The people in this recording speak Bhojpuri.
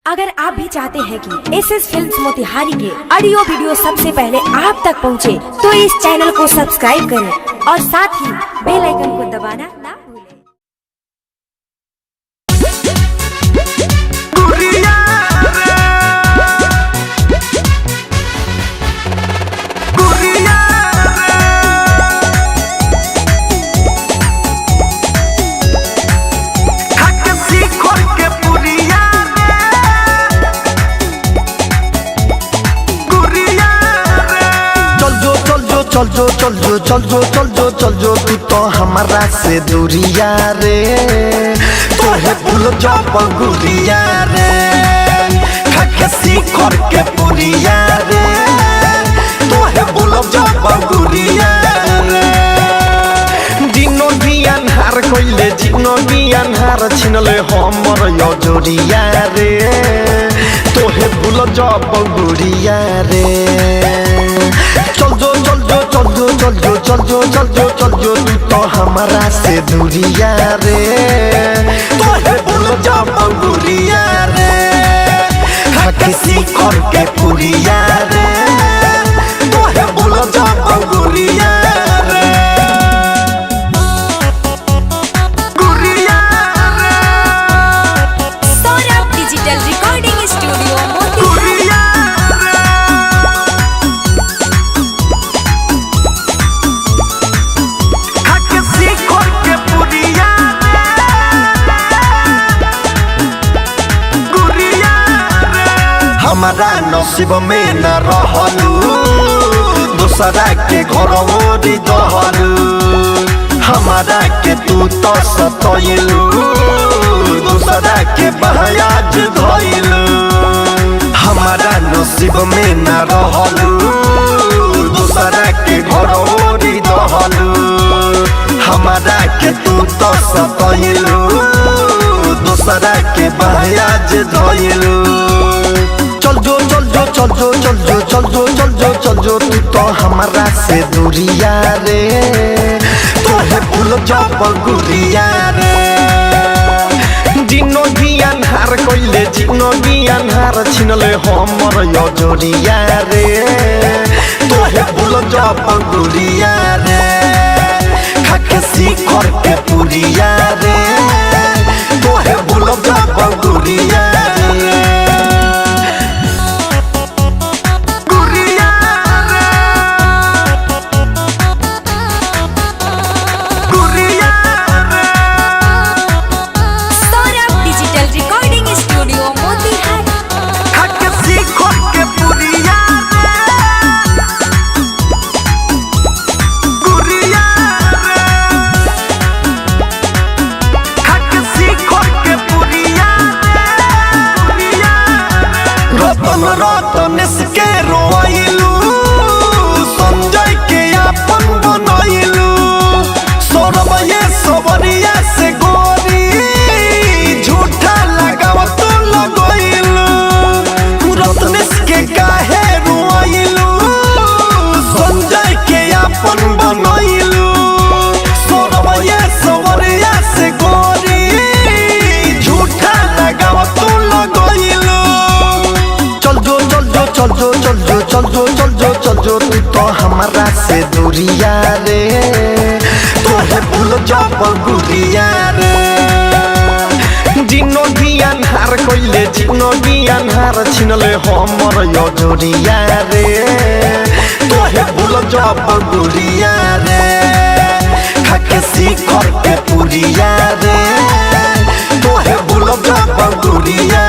अगर आप भी चाहते हैं कि एसएस फिल्म्स मोतिहारी के ऑडियो वीडियो सबसे पहले आप तक पहुंचे, तो इस चैनल को सब्सक्राइब करें और साथ ही बेल आइकन को दबाना ना भूलें। चल जो तू तो हमारा से दूरिया रे, तोहे भूल जा गुरिया रे, खाके सीखर के पुरिया रे, तोहे भूल जा गुरिया रे। दिनो दियान हार कोइले जिनो दियान हार छिनले हमर यजोरिया रे, तोहे भूल जा गुरिया रे। चल जो तू तो हमारा से दूरिया रे, तोहे भूल जा गुरिया रे, खाके सीखर के पुरिया रे, तोहे भूल जा गुरिया रे। Saurabh digital recording studio Motihari. हमारा नसीब में न रहलू, दूसरा के घर ओरी दहलू, हमारा के तू तो सतैलू, दूसरा के बहयाज धैलू। हमारा नसीब में न रहलू, दूसरा के घर ओरी दहलू, हमारा के तू तो सतैलू, दूसरा के बहयाज धैलू। चल जो तू तो हमारा से दूरिया रे, तोहे भूल जा गुरिया रे। जिनो दियान हार कोइले जिनो दियान हार छिनले हमर यजोरिया रे, तोहे भूल जा गुरिया रे, खाके सीखर के पुरिया रे, तोहे भूल जा गुरिया रे। रतनेश के रोइलू, संजय के अपन बनैलू, सौरभ ये सबरिया से गोरी, झूठा लगाव तो लगैलू। रतनेश के काहे रोइलू, संजय के अपन बनैलू, सौरभ ये सबरिया से गोरी, झूठा लगाव तो लगैलू। चल जो तू तो हमारा से दूरिया रे, तोहे भूल जा गुरिया रे। जिनो दियान हार कोइले जिनो दियान हार छिनले हमर यजोरिया रे, तोहे भूल जा गुरिया रे, खाके सीखर के पुरिया रे, तोहे भूल जा गुरिया।